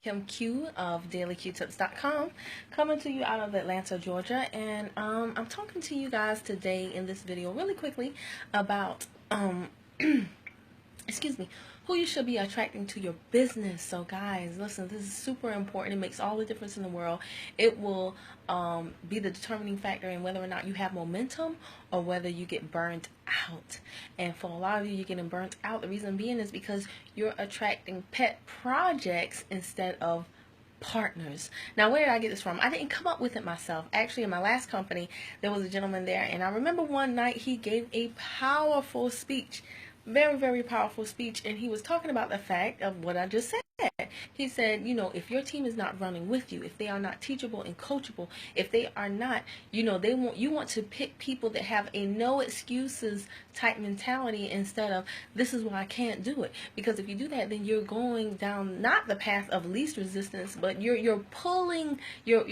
Kim Q of DailyQTips.com, coming to you out of Atlanta, Georgia, and I'm talking to you guys today in this video really quickly about excuse me, who you should be attracting to your business. So guys, listen, this is super important. It makes all the difference in the world. It will be the determining factor in whether or not you have momentum or whether you get burnt out. And for a lot of you, you're getting burnt out. The reason being is because you're attracting pet projects instead of partners. Now, where did I get this from? I didn't come up with it myself. Actually, in my last company, there was a gentleman there, and I remember one night he gave a powerful speech, very, very powerful speech, and he was talking about the fact of what I just said. He said, you know, if your team is not running with you, if they are not teachable and coachable, if they are not, you know, you want to pick people that have a no excuses type mentality instead of this is why I can't do it. Because if you do that, then you're going down not the path of least resistance, but you're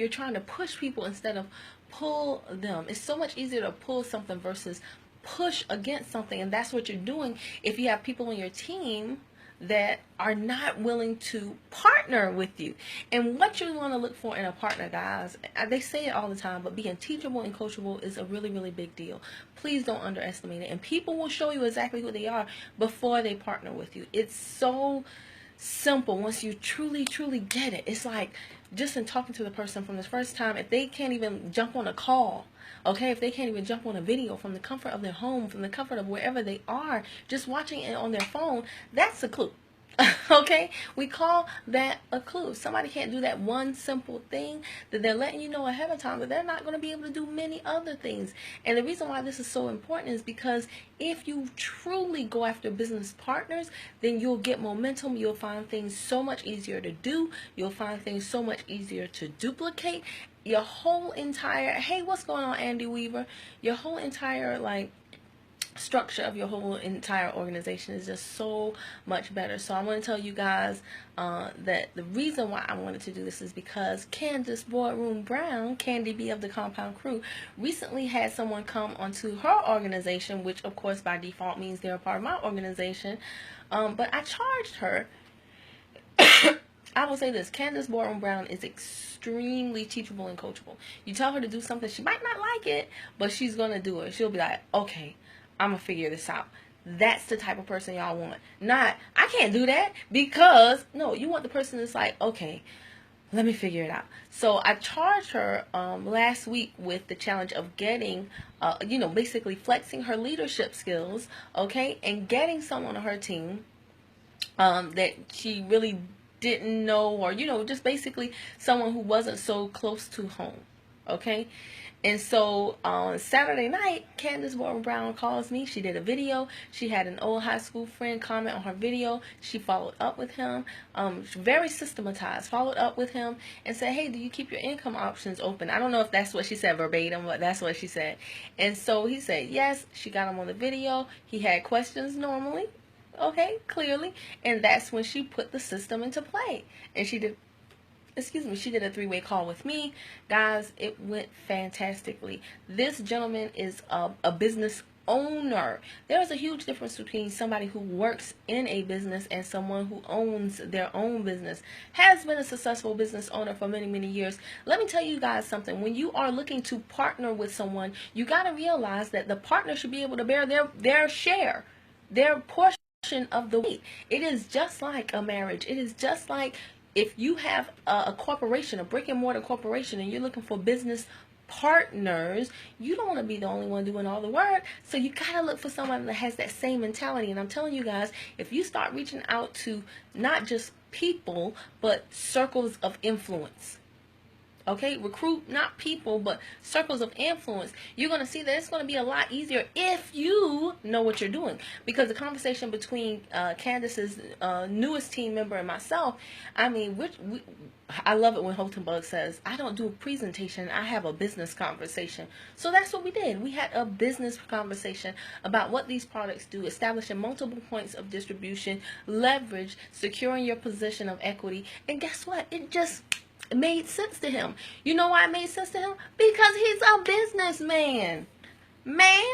trying to push people instead of pull them. It's so much easier to pull something versus push against something, and that's what you're doing if you have people on your team that are not willing to partner with you. And what you want to look for in a partner, guys, they say it all the time, but being teachable and coachable is a really, really big deal. Please don't underestimate it. And people will show you exactly who they are before they partner with you. It's so simple once you truly, truly get it. It's like just in talking to the person from the first time, if they can't even jump on a call, okay, if they can't even jump on a video from the comfort of their home, from the comfort of wherever they are, just watching it on their phone, that's a clue. Okay, we call that a clue. Somebody can't do that one simple thing, that they're letting you know ahead of time that they're not going to be able to do many other things. And the reason why this is so important is because if you truly go after business partners, then you'll get momentum. You'll find things so much easier to do. You'll find things so much easier to duplicate. Your whole entire, hey, what's going on, Andy Weaver? Your whole entire, like, structure of your whole entire organization is just so much better. So I want to tell you guys that the reason why I wanted to do this is because Candace Boardroom Brown, Candy B of the Compound Crew, recently had someone come onto her organization, which of course by default means they're a part of my organization, but I charged her. I will say this, Candace Boardroom Brown is extremely teachable and coachable. You tell her to do something, she might not like it, but she's going to do it. She'll be like, okay, I'm going to figure this out. That's the type of person y'all want. Not, I can't do that because, no, you want the person that's like, okay, let me figure it out. So I charged her last week with the challenge of getting, basically flexing her leadership skills, okay, and getting someone on her team that she really didn't know, or just basically someone who wasn't so close to home, okay. And so on Saturday night, Candace Boardroom Brown calls me. She did a video. She had an old high school friend comment on her video. She followed up with him, very systematized, followed up with him and said, hey, do you keep your income options open? I don't know if that's what she said verbatim, but that's what she said. And so he said yes. She got him on the video. He had questions normally, okay, clearly, and that's when she put the system into play. And she did a 3-way call with me. Guys, it went fantastically. This gentleman is a business owner. There's a huge difference between somebody who works in a business and someone who owns their own business, has been a successful business owner for many, many years. Let me tell you guys something. When you are looking to partner with someone, you got to realize that the partner should be able to bear their share, their portion of the weight. It is just like a marriage. It is just like if you have a corporation, a brick and mortar corporation, and you're looking for business partners, you don't want to be the only one doing all the work. So you gotta look for someone that has that same mentality. And I'm telling you guys, if you start reaching out to not just people, but circles of influence, okay, recruit not people but circles of influence, you're going to see that it's going to be a lot easier if you know what you're doing. Because the conversation between Candace's newest team member and myself, I mean, I love it when Holton Bug says, I don't do a presentation, I have a business conversation. So that's what we did. We had a business conversation about what these products do, establishing multiple points of distribution, leverage, securing your position of equity. And guess what? It just made sense to him. You know why it made sense to him? Because he's a businessman. Man.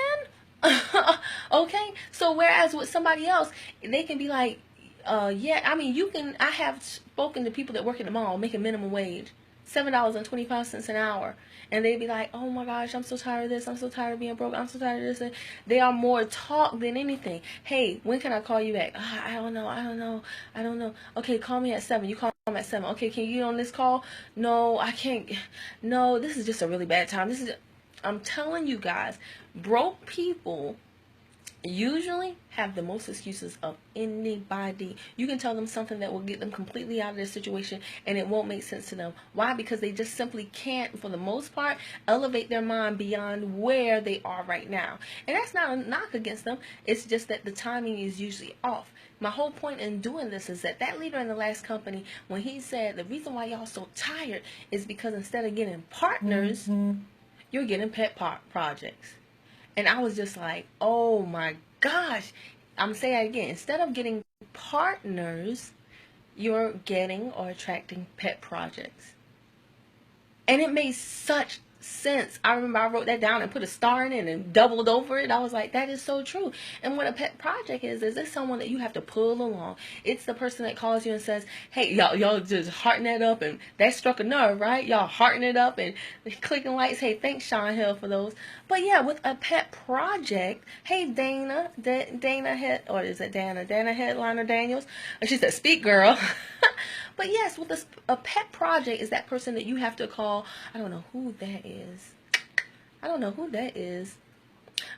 Okay? So whereas with somebody else, they can be like, Yeah, I mean, I have spoken to people that work at the mall making minimum wage, $7.25 an hour. And they be like, oh my gosh, I'm so tired of this. I'm so tired of being broke. I'm so tired of this. And they are more talk than anything. Hey, when can I call you back? I don't know. I don't know. I don't know. Okay, call me at 7. You call me at 7. Okay, can you get on this call? No, I can't. No, this is just a really bad time. I'm telling you guys, broke people usually have the most excuses of anybody. You can tell them something that will get them completely out of their situation and it won't make sense to them. Why? Because they just simply can't, for the most part, elevate their mind beyond where they are right now. And that's not a knock against them. It's just that the timing is usually off. My whole point in doing this is that leader in the last company, when he said the reason why y'all so tired is because instead of getting partners, you're getting pet projects. And I was just like, oh my gosh. I'm saying it again. Instead of getting partners, you're getting or attracting pet projects. And it made such sense. I remember I wrote that down and put a star in it and doubled over it. I was like, that is so true. And what a pet project is it's someone that you have to pull along. It's the person that calls you and says, hey, y'all just hearten that up, and that struck a nerve, right? Y'all hearten it up and clicking likes. Hey, thanks, Sean Hill, for those. But yeah, with a pet project, hey, Dana or is it Dana Headliner Daniels? And she said, speak, girl. But yes, with a pet project is that person that you have to call. I don't know who that is.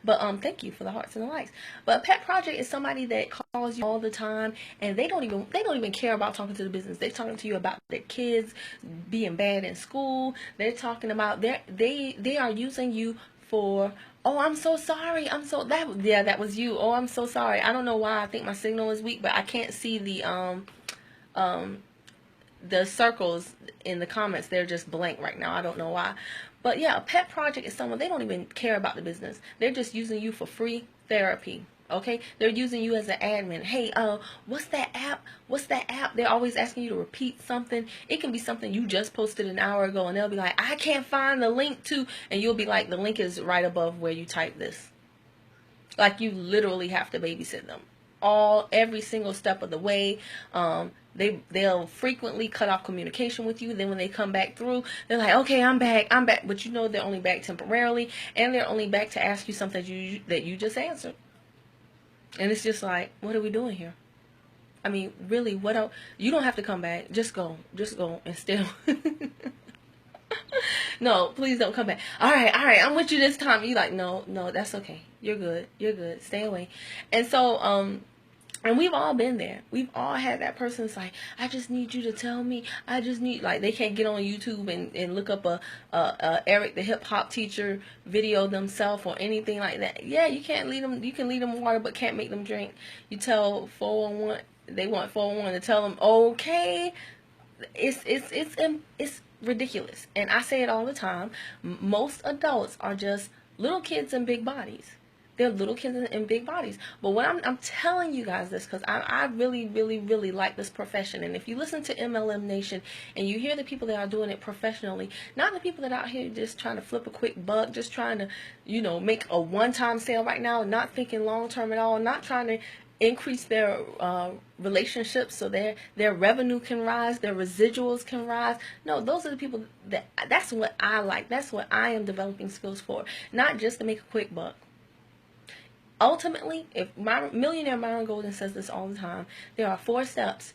But thank you for the hearts and the likes. But a pet project is somebody that calls you all the time, and they don't even care about talking to the business. They're talking to you about their kids being bad in school. They're talking about they are using you for, oh, I'm so sorry. That was you. Oh, I'm so sorry. I don't know why. I think my signal is weak, but I can't see the circles in the comments. They're just blank right now. I don't know why. But yeah, a pet project is someone, they don't even care about the business. They're just using you for free therapy. Okay? They're using you as an admin. Hey, what's that app? They're always asking you to repeat something. It can be something you just posted an hour ago, and they'll be like, I can't find the link to, and you'll be like, the link is right above where you type this. Like, you literally have to babysit them every single step of the way. They'll frequently cut off communication with you. Then when they come back through, they're like, okay, I'm back. But you know they're only back temporarily, and they're only back to ask you something that you just answered. And it's just like, what are we doing here? I mean, really, what else? You don't have to come back. Just go and still. No, please don't come back. All right, I'm with you this time. You like, no, that's okay. You're good. Stay away. And so, and we've all been there. We've all had that person that's like, I just need you to tell me. I just need, like, they can't get on YouTube and look up a Eric the hip hop teacher video themselves or anything like that. Yeah, you can't lead them. You can lead them water, but can't make them drink. You tell 411, they want 411 to tell them, okay, it's ridiculous. And I say it all the time. Most adults are just little kids in big bodies. They're little kids in big bodies. But what I'm telling you guys this because I really, really, really like this profession. And if you listen to MLM Nation and you hear the people that are doing it professionally, not the people that are out here just trying to flip a quick buck, just trying to, make a one-time sale right now, not thinking long-term at all, not trying to increase their relationships so their revenue can rise, their residuals can rise. No, those are the people that's what I like. That's what I am developing skills for, not just to make a quick buck. Ultimately, if millionaire Myron Golden says this all the time, there are 4 steps,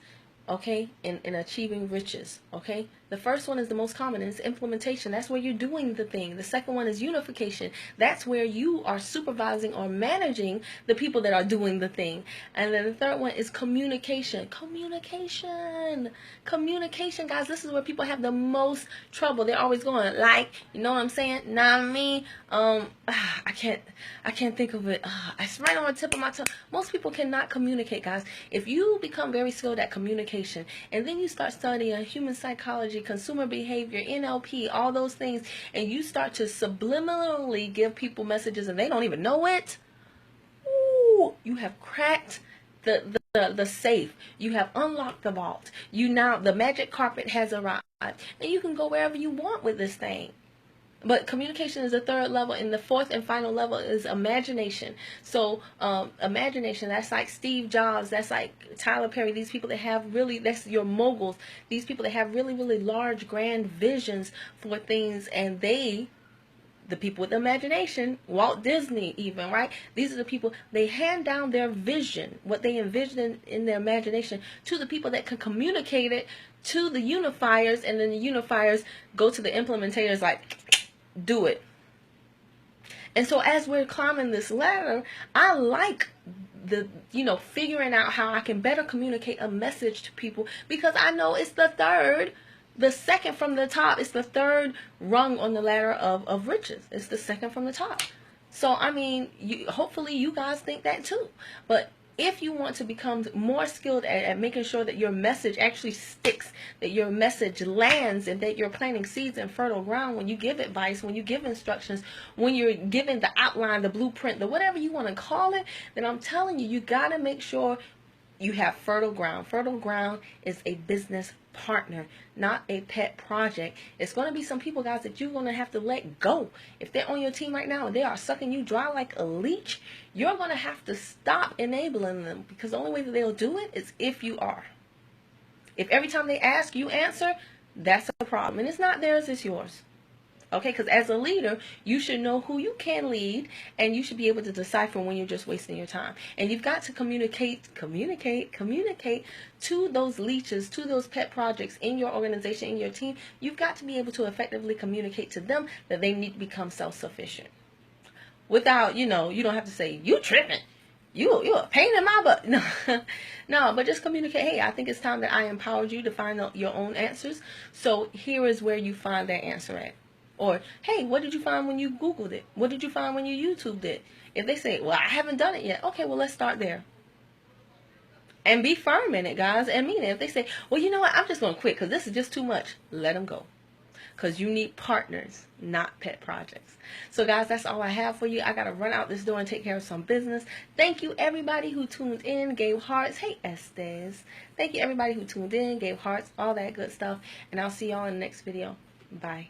okay, in achieving riches, okay? The first one is the most common, and it's implementation. That's where you're doing the thing. The second one is unification. That's where you are supervising or managing the people that are doing the thing. And then the third one is communication. Communication, guys. This is where people have the most trouble. They're always going, like, you know what I'm saying? Not me. I can't think of it. It's right on the tip of my tongue. Most people cannot communicate, guys. If you become very skilled at communication, and then you start studying human psychology, consumer behavior, NLP, all those things, and you start to subliminally give people messages and they don't even know it, ooh, you have cracked the safe. You have unlocked the vault. The magic carpet has arrived, and you can go wherever you want with this thing. But communication is the third level, and the fourth and final level is imagination. So imagination, that's like Steve Jobs, that's like Tyler Perry, these people that have really, that's your moguls, these people that have really, really large, grand visions for things, and the people with imagination, Walt Disney even, right? These are the people, they hand down their vision, what they envision in their imagination, to the people that can communicate it to the unifiers, and then the unifiers go to the implementators like, do it. And so as we're climbing this ladder, I like figuring out how I can better communicate a message to people, because I know it's the second from the top. It's the third rung on the ladder of riches. It's the second from the top. So, I mean, hopefully you guys think that too. But if you want to become more skilled at making sure that your message actually sticks, that your message lands, and that you're planting seeds in fertile ground when you give advice, when you give instructions, when you're giving the outline, the blueprint, the whatever you want to call it, then I'm telling you, you got to make sure you have fertile ground. Fertile ground is a business partner, not a pet project. It's going to be some people, guys, that you're going to have to let go. If they're on your team right now and they are sucking you dry like a leech, you're going to have to stop enabling them, because the only way that they'll do it is if you are. If every time they ask, you answer, that's a problem. And it's not theirs, it's yours. Okay, because as a leader, you should know who you can lead, and you should be able to decipher when you're just wasting your time. And you've got to communicate to those leeches, to those pet projects in your organization, in your team. You've got to be able to effectively communicate to them that they need to become self-sufficient. Without, you don't have to say, you tripping. You're a pain in my butt. No, no, but just communicate. Hey, I think it's time that I empowered you to find out your own answers. So here is where you find that answer at. Or, hey, what did you find when you Googled it? What did you find when you YouTubed it? If they say, well, I haven't done it yet. Okay, well, let's start there. And be firm in it, guys, and mean it. If they say, well, you know what, I'm just going to quit because this is just too much, let them go. Because you need partners, not pet projects. So, guys, that's all I have for you. I got to run out this door and take care of some business. Thank you, everybody who tuned in, gave hearts. Hey, Estes. Thank you, everybody who tuned in, gave hearts, all that good stuff. And I'll see y'all in the next video. Bye.